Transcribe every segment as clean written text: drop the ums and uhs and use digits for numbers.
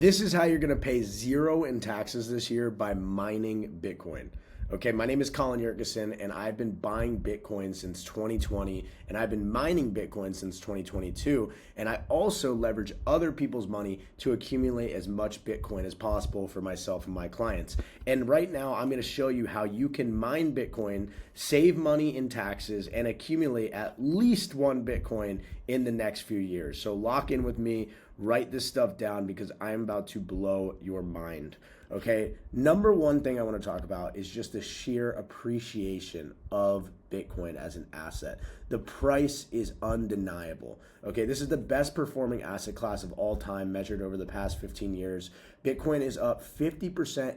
This is how you're going to pay zero in taxes this year by mining Bitcoin. Okay, my name is Colin Yerkison, and I've been buying Bitcoin since 2020, and I've been mining Bitcoin since 2022, and I also leverage other people's money to accumulate as much Bitcoin as possible for myself and my clients. And right now, I'm going to show you how you can mine Bitcoin, save money in taxes, and accumulate at least one Bitcoin in the next few years. So lock in with me, write this stuff down because I'm about to blow your mind. Okay, number one thing I want to talk about is just the sheer appreciation of Bitcoin as an asset. The price is undeniable. Okay, this is the best performing asset class of all time measured over the past 15 years. Bitcoin is up 50%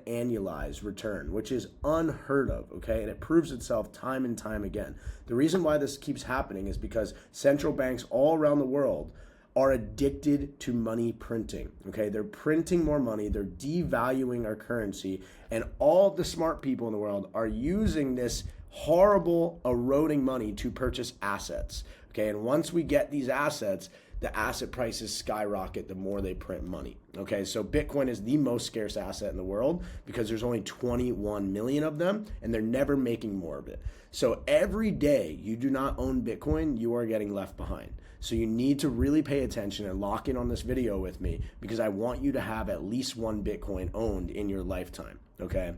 annualized return, which is unheard of, okay? And it proves itself time and time again. The reason why this keeps happening is because central banks all around the world are addicted to money printing, okay? They're printing more money, they're devaluing our currency, and all the smart people in the world are using this horrible eroding money to purchase assets, okay? And once we get these assets, the asset prices skyrocket the more they print money, okay? So Bitcoin is the most scarce asset in the world because there's only 21 million of them and they're never making more of it. So every day you do not own Bitcoin, you are getting left behind. So you need to really pay attention and lock in on this video with me because I want you to have at least one Bitcoin owned in your lifetime, okay?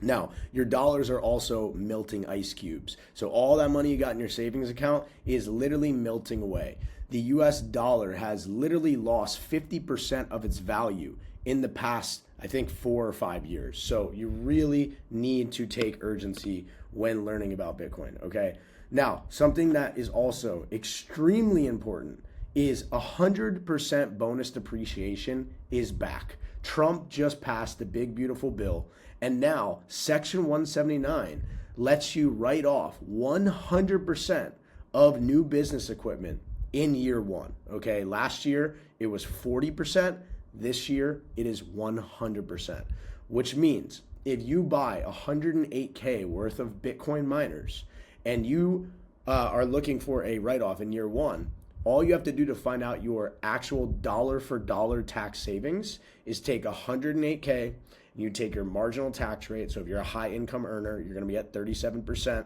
Now, your dollars are also melting ice cubes. So all that money you got in your savings account is literally melting away. The US dollar has literally lost 50% of its value in the past, I think, 4 or 5 years. So you really need to take urgency when learning about Bitcoin, okay? Now, something that is also extremely important is 100% bonus depreciation is back. Trump just passed the big, beautiful bill, and now Section 179 lets you write off 100% of new business equipment in year one, okay? Last year, it was 40%. This year, it is 100%, which means if you buy 108K worth of Bitcoin miners, and you are looking for a write-off in year one, all you have to do to find out your actual dollar for dollar tax savings is take 108K and you take your marginal tax rate. So if you're a high income earner, you're going to be at 37%,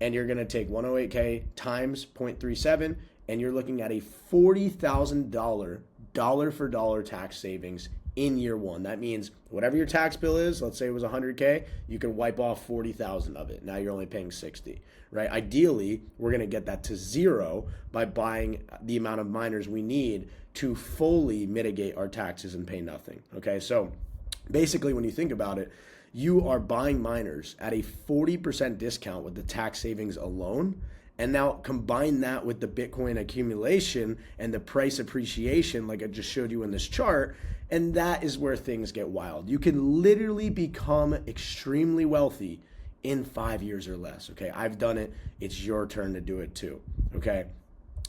and you're going to take 108K times 0.37, and you're looking at a $40,000 dollar for dollar tax savings in year one. That means whatever your tax bill is, let's say it was 100K, you can wipe off 40,000 of it. Now you're only paying 60, right? Ideally, we're going to get that to zero by buying the amount of miners we need to fully mitigate our taxes and pay nothing, okay? So basically, when you think about it, you are buying miners at a 40% discount with the tax savings alone. And now combine that with the Bitcoin accumulation and the price appreciation, like I just showed you in this chart, and that is where things get wild. You can literally become extremely wealthy in 5 years or less, okay? I've done it. It's your turn to do it too, okay?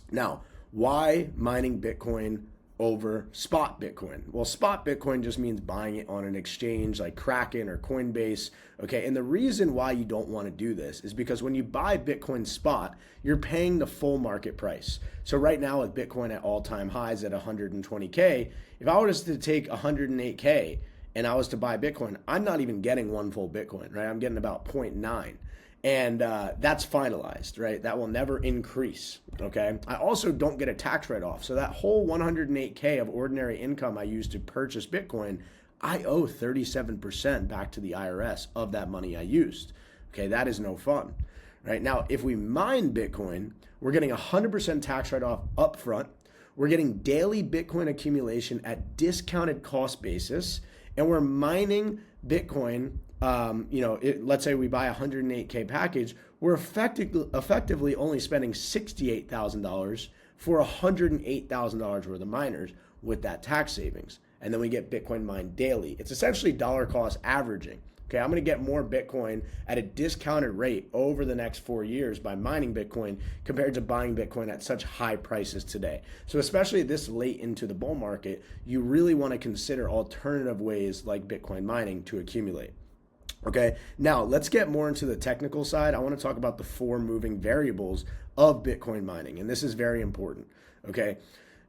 Now, why mining Bitcoin over spot Bitcoin? Well, spot Bitcoin just means buying it on an exchange like Kraken or Coinbase, okay? And the reason why you don't want to do this is because when you buy Bitcoin spot, you're paying the full market price. So right now with Bitcoin at all-time highs at 120K, if I was to take 108K and I was to buy Bitcoin, I'm not even getting one full Bitcoin, right? I'm getting about 0.9. And that's finalized, right? That will never increase, okay? I also don't get a tax write-off. So that whole 108K of ordinary income I used to purchase Bitcoin, I owe 37% back to the IRS of that money I used, okay? That is no fun, right? Now, if we mine Bitcoin, we're getting 100% tax write-off upfront. We're getting daily Bitcoin accumulation at discounted cost basis, and we're mining Bitcoin. Let's say we buy a 108K package, we're effectively only spending $68,000 for $108,000 worth of miners with that tax savings. And then we get Bitcoin mined daily. It's essentially dollar cost averaging. Okay, I'm going to get more Bitcoin at a discounted rate over the next 4 years by mining Bitcoin compared to buying Bitcoin at such high prices today. So especially this late into the bull market, you really want to consider alternative ways like Bitcoin mining to accumulate. Okay, now let's get more into the technical side. I want to talk about the 4 moving variables of Bitcoin mining, and this is very important. Okay,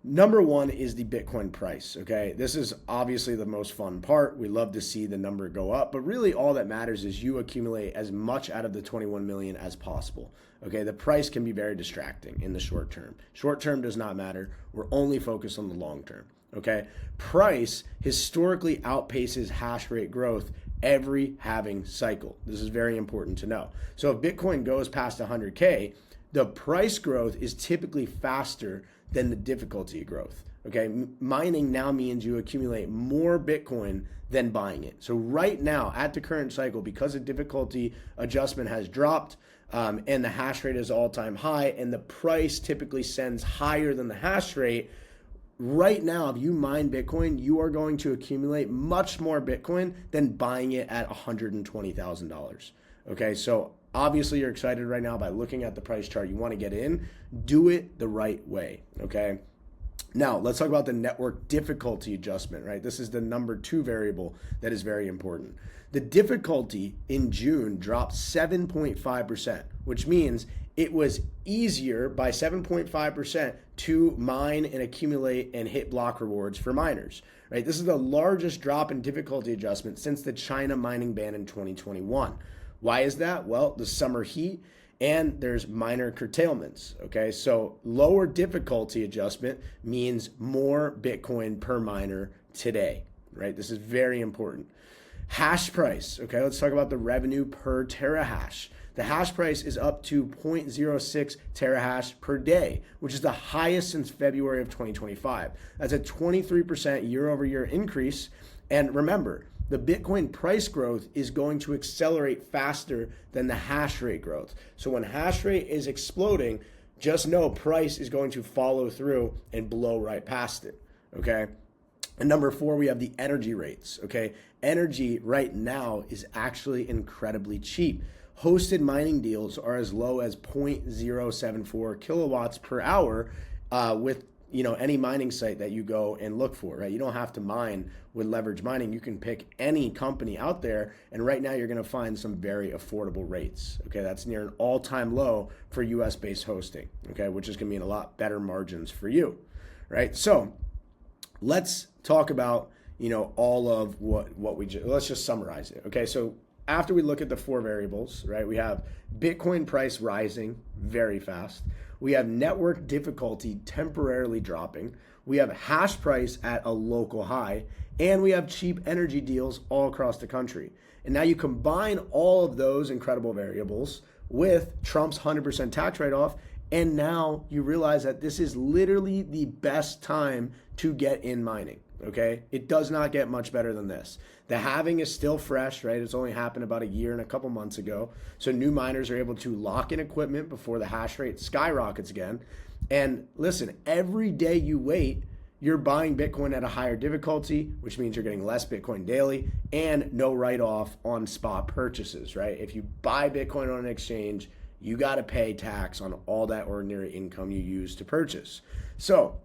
Number one is the Bitcoin price, okay? This is obviously the most fun part. We love to see the number go up, but really all that matters is you accumulate as much out of the 21 million as possible, okay? The price can be very distracting in the short term. Short term does not matter. We're only focused on the long term, okay? Price historically outpaces hash rate growth every halving cycle. This is very important to know. So if Bitcoin goes past 100K, the price growth is typically faster than the difficulty growth. Okay, mining now means you accumulate more Bitcoin than buying it. So right now at the current cycle, because the difficulty adjustment has dropped and the hash rate is all-time high and the price typically sends higher than the hash rate, right now, if you mine Bitcoin, you are going to accumulate much more Bitcoin than buying it at $120,000. Okay, so obviously you're excited right now by looking at the price chart. You want to get in, do it the right way, okay? Now, let's talk about the network difficulty adjustment, right? This is the number 2 variable that is very important. The difficulty in June dropped 7.5%, which means it was easier by 7.5% to mine and accumulate and hit block rewards for miners, right? This is the largest drop in difficulty adjustment since the China mining ban in 2021. Why is that? Well, the summer heat and there's minor curtailments, okay? So lower difficulty adjustment means more Bitcoin per miner today, right? This is very important. Hash price, okay? Let's talk about the revenue per terahash. The hash price is up to 0.06 terahash per day, which is the highest since February of 2025. That's a 23% year over year increase. And remember, the Bitcoin price growth is going to accelerate faster than the hash rate growth. So when hash rate is exploding, just know price is going to follow through and blow right past it, okay? And number 4, we have the energy rates, okay? Energy right now is actually incredibly cheap. Hosted mining deals are as low as 0.074 kilowatts per hour with any mining site that you go and look for, right? You don't have to mine with leverage mining. You can pick any company out there, and right now you're going to find some very affordable rates. Okay, that's near an all-time low for US-based hosting. Okay, which is going to mean a lot better margins for you, right? So let's talk about all of what we just. Let's just summarize it. Okay, so after we look at the 4 variables, right, we have Bitcoin price rising very fast. We have network difficulty temporarily dropping. We have hash price at a local high. And we have cheap energy deals all across the country. And now you combine all of those incredible variables with Trump's 100% tax write-off, and now you realize that this is literally the best time to get in mining, okay? It does not get much better than this. The halving is still fresh, right? It's only happened about a year and a couple months ago. So new miners are able to lock in equipment before the hash rate skyrockets again. And listen, every day you wait, you're buying Bitcoin at a higher difficulty, which means you're getting less Bitcoin daily and no write-off on spot purchases, right? If you buy Bitcoin on an exchange, you got to pay tax on all that ordinary income you use to purchase. So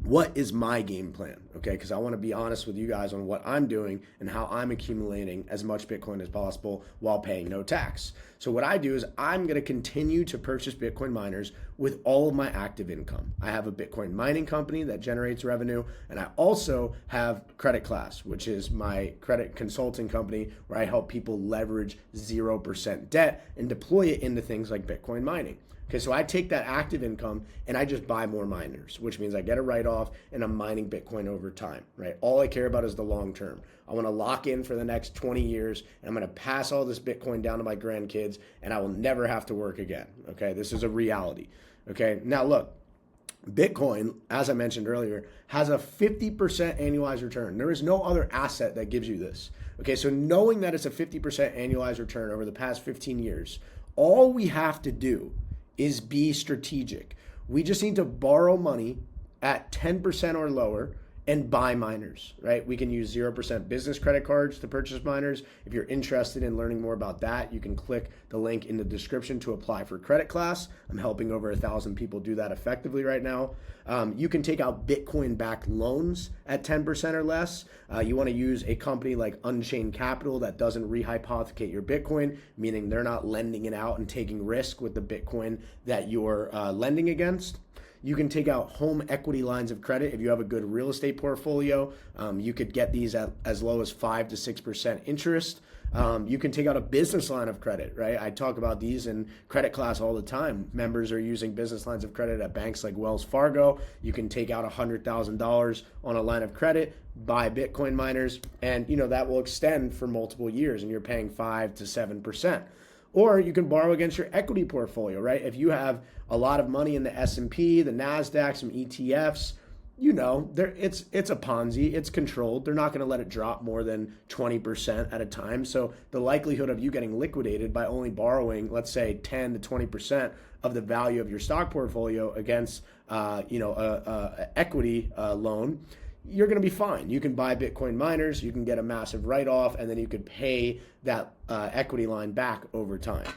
what is my game plan? Okay, because I want to be honest with you guys on what I'm doing and how I'm accumulating as much Bitcoin as possible while paying no tax. So what I do is I'm going to continue to purchase Bitcoin miners with all of my active income. I have a Bitcoin mining company that generates revenue, and I also have Credit Class, which is my credit consulting company where I help people leverage 0% debt and deploy it into things like Bitcoin mining. Okay, so I take that active income and I just buy more miners, which means I get a write-off and I'm mining Bitcoin over time, right? All I care about is the long term. I want to lock in for the next 20 years and I'm going to pass all this Bitcoin down to my grandkids and I will never have to work again, okay? This is a reality, okay? Now look, Bitcoin, as I mentioned earlier, has a 50% annualized return. There is no other asset that gives you this, okay? So knowing that it's a 50% annualized return over the past 15 years, all we have to do is be strategic. We just need to borrow money at 10% or lower and buy miners, right? We can use 0% business credit cards to purchase miners. If you're interested in learning more about that, you can click the link in the description to apply for Credit Class. I'm helping over 1,000 people do that effectively right now. You can take out Bitcoin-backed loans at 10% or less. You want to use a company like Unchained Capital that doesn't rehypothecate your Bitcoin, meaning they're not lending it out and taking risk with the Bitcoin that you're lending against. You can take out home equity lines of credit if you have a good real estate portfolio. You could get these at as low as 5 to 6% interest. You can take out a business line of credit, right? I talk about these in credit class all the time. Members are using business lines of credit at banks like Wells Fargo. You can take out $100,000 on a line of credit, buy Bitcoin miners, and that will extend for multiple years, and you're paying 5 to 7%. Or you can borrow against your equity portfolio, right? If you have a lot of money in the S&P, the NASDAQ, some ETFs, it's a Ponzi, it's controlled. They're not going to let it drop more than 20% at a time. So the likelihood of you getting liquidated by only borrowing, let's say 10 to 20% of the value of your stock portfolio against, a equity loan, you're going to be fine. You can buy Bitcoin miners, you can get a massive write-off, and then you could pay that equity line back over time.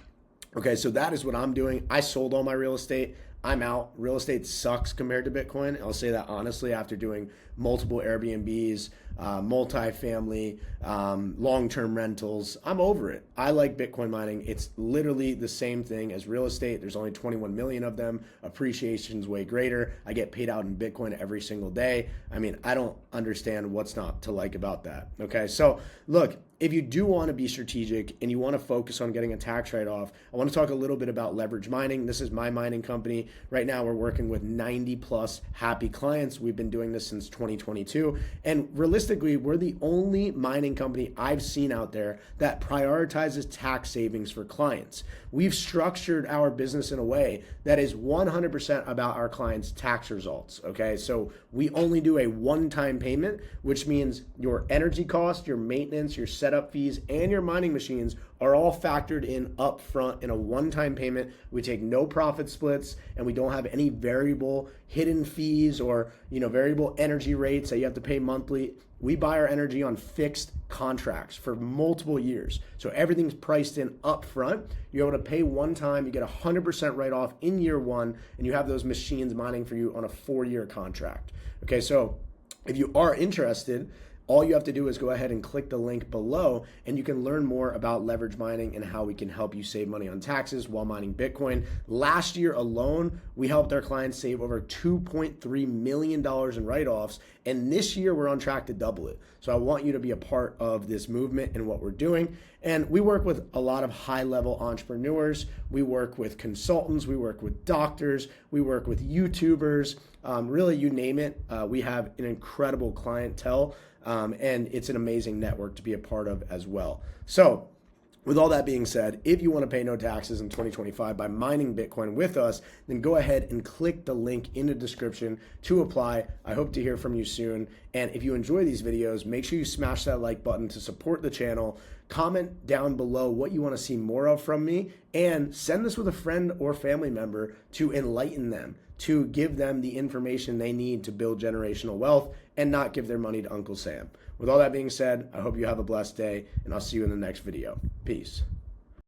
Okay, so that is what I'm doing. I sold all my real estate. I'm out. Real estate sucks compared to Bitcoin. I'll say that honestly after doing multiple Airbnbs, multifamily, long-term rentals. I'm over it. I like Bitcoin mining. It's literally the same thing as real estate. There's only 21 million of them. Appreciation's way greater. I get paid out in Bitcoin every single day. I mean, I don't understand what's not to like about that. Okay, so look, if you do want to be strategic and you want to focus on getting a tax write-off, I want to talk a little bit about leverage mining. This is my mining company. Right now, we're working with 90 plus happy clients. We've been doing this since 2022. And realistically, we're the only mining company I've seen out there that prioritizes tax savings for clients. We've structured our business in a way that is 100% about our clients' tax results. Okay, so we only do a one-time payment, which means your energy cost, your maintenance, your setup fees, and your mining machines are all factored in up front in a one-time payment. We take no profit splits, and we don't have any variable hidden fees or variable energy rates that you have to pay monthly. We buy our energy on fixed contracts for multiple years. So everything's priced in up front. You're able to pay one time, you get 100% write-off in year one, and you have those machines mining for you on a 4-year contract. Okay, so if you are interested, all you have to do is go ahead and click the link below, and you can learn more about leverage mining and how we can help you save money on taxes while mining Bitcoin. Last year alone, we helped our clients save over $2.3 million in write-offs, and this year we're on track to double it. So I want you to be a part of this movement and what we're doing. And we work with a lot of high-level entrepreneurs. We work with consultants. We work with doctors. We work with YouTubers. Really, you name it. We have an incredible clientele. And it's an amazing network to be a part of as well. So with all that being said, if you want to pay no taxes in 2025 by mining Bitcoin with us, then go ahead and click the link in the description to apply. I hope to hear from you soon. And if you enjoy these videos, make sure you smash that like button to support the channel. Comment down below what you want to see more of from me, and send this with a friend or family member to enlighten them, to give them the information they need to build generational wealth and not give their money to Uncle Sam. With all that being said, I hope you have a blessed day, and I'll see you in the next video. Peace.